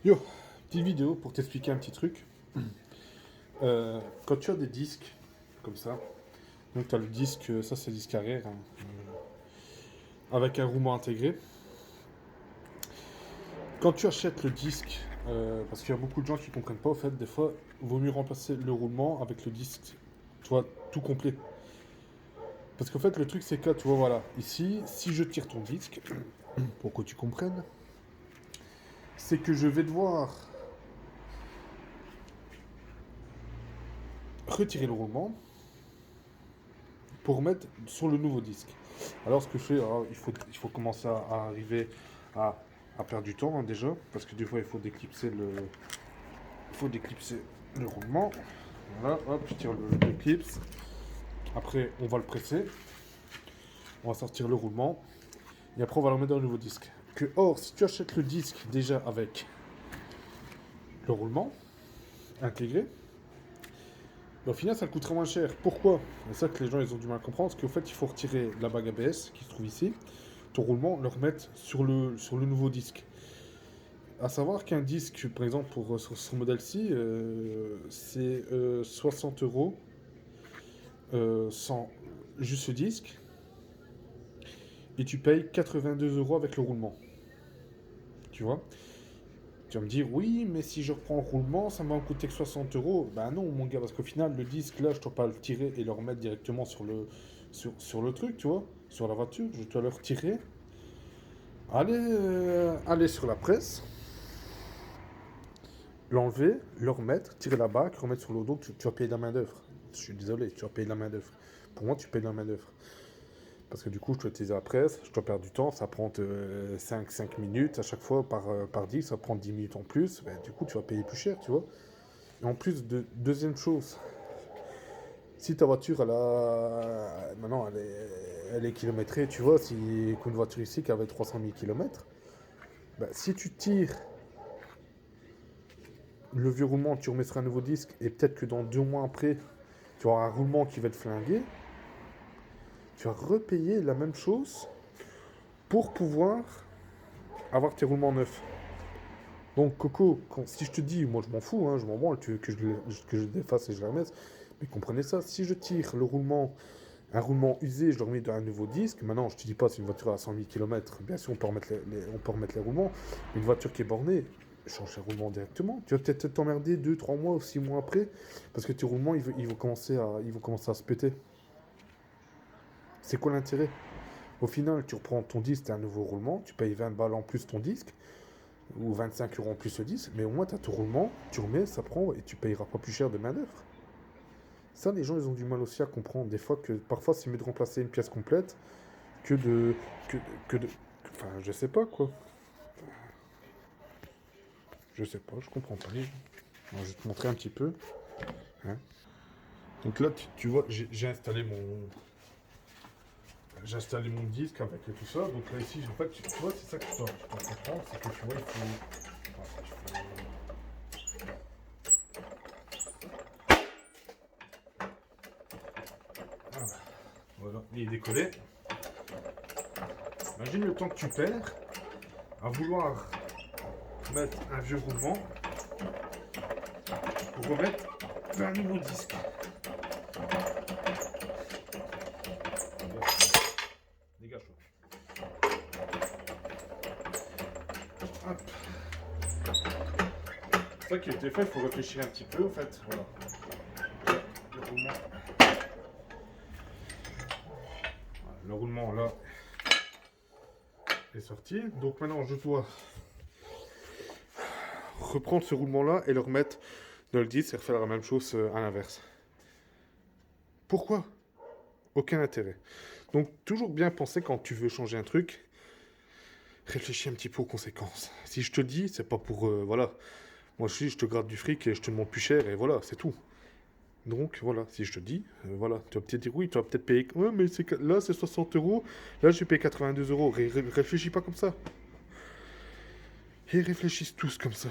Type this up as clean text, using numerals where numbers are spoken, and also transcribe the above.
Yo, petite vidéo pour t'expliquer un petit truc. Quand tu as des disques comme ça, donc tu as le disque, ça c'est le disque arrière, hein, avec un roulement intégré. Quand tu achètes le disque, parce qu'il y a beaucoup de gens qui comprennent pas, au fait, des fois, il vaut mieux remplacer le roulement avec le disque, tu vois, tout complet. Parce qu'en fait, le truc c'est que, tu vois, voilà, ici, si je tire ton disque, pour que tu comprennes, c'est que je vais devoir retirer le roulement pour mettre sur le nouveau disque. Alors ce que je fais, alors, il faut commencer à arriver à, à perdre du temps, hein, déjà, parce que des fois il faut déclipser le roulement. Voilà, hop, je tire le clips. Après, on va le presser, on va sortir le roulement, et après on va le remettre dans le nouveau disque. Or, si tu achètes le disque déjà avec le roulement intégré, au final, ça coûtera moins cher. Pourquoi? C'est ça que les gens ils ont du mal à comprendre, parce qu'au fait, il faut retirer la bague ABS qui se trouve ici, ton roulement, le remettre sur le nouveau disque. À savoir qu'un disque, par exemple, sur ce modèle-ci, c'est 60 euros sans juste ce disque, et tu payes 82 euros avec le roulement. Tu vois? Tu vas me dire, oui, mais si je reprends le roulement, ça va me coûter que 60 euros. Ben non, mon gars, parce qu'au final, le disque, là, je dois pas le tirer et le remettre directement sur le truc, tu vois, sur la voiture. Je dois le retirer, aller sur la presse, l'enlever, le remettre, tirer la bague, remettre sur le dos. Tu vas payer de la main-d'œuvre. Je suis désolé, tu vas payer de la main-d'œuvre. Pour moi, tu payes de la main-d'œuvre. Parce que du coup, je dois utiliser la presse, je dois perdre du temps, ça prend 5 minutes à chaque fois par disque, ça prend 10 minutes en plus. Ben, du coup, tu vas payer plus cher, tu vois. Et en plus, deuxième chose, si ta voiture, maintenant, elle est kilométrée, tu vois, si qu'une voiture ici qui avait 300 000 km, ben, si tu tires le vieux roulement, tu remets sur un nouveau disque, et peut-être que dans 2 mois après, tu auras un roulement qui va te flinguer, tu vas repayer la même chose pour pouvoir avoir tes roulements neufs. Donc, Coco, si je te dis, moi je m'en fous, hein, je m'en branle, tu veux que je le défasse et je le remette, mais comprenez ça, si je tire un roulement usé, je le remets dans un nouveau disque, maintenant je te dis pas c'est une voiture à 100 000 km, bien sûr on peut remettre on peut remettre les roulements, mais une voiture qui est bornée, change les roulements directement. Tu vas peut-être t'emmerder 2, 3 mois ou 6 mois après, parce que tes roulements ils vont commencer à se péter. C'est quoi l'intérêt? Au final, tu reprends ton disque, t'as un nouveau roulement, tu payes 20 balles en plus ton disque, ou 25 euros en plus le disque, mais au moins tu as ton roulement, tu remets, ça prend et tu payeras pas plus cher de main-d'œuvre. Ça, les gens, ils ont du mal aussi à comprendre. Des fois, parfois, c'est mieux de remplacer une pièce complète que de. Que, que de. Enfin, je sais pas quoi. Je sais pas, je comprends pas. Alors, je vais te montrer un petit peu, hein. Donc là, tu vois, j'ai installé mon disque avec tout ça. Donc là, ici, en fait, tu vois, c'est ça que tu dois comprendre. C'est que tu vois, il faut. Voilà, il est décollé. Imagine le temps que tu perds à vouloir mettre un vieux roulement pour remettre un nouveau disque. Dégage-toi. Hop. C'est ça qui a été fait, il faut réfléchir un petit peu en fait. Voilà. Le roulement. Voilà, le roulement là est sorti. Donc maintenant je dois reprendre ce roulement là et le remettre dans le disque et refaire la même chose à l'inverse. Pourquoi? Aucun intérêt. Donc toujours bien penser quand tu veux changer un truc, réfléchis un petit peu aux conséquences. Si je te dis, c'est pas pour voilà. Moi je te gratte du fric et je te demande plus cher et voilà, c'est tout. Donc voilà, si je te dis, voilà, tu vas peut-être dire oui, tu vas peut-être payer. Ouais, mais là c'est 60 euros, là je vais payer 82 euros. Réfléchis pas comme ça. Ils réfléchissent tous comme ça.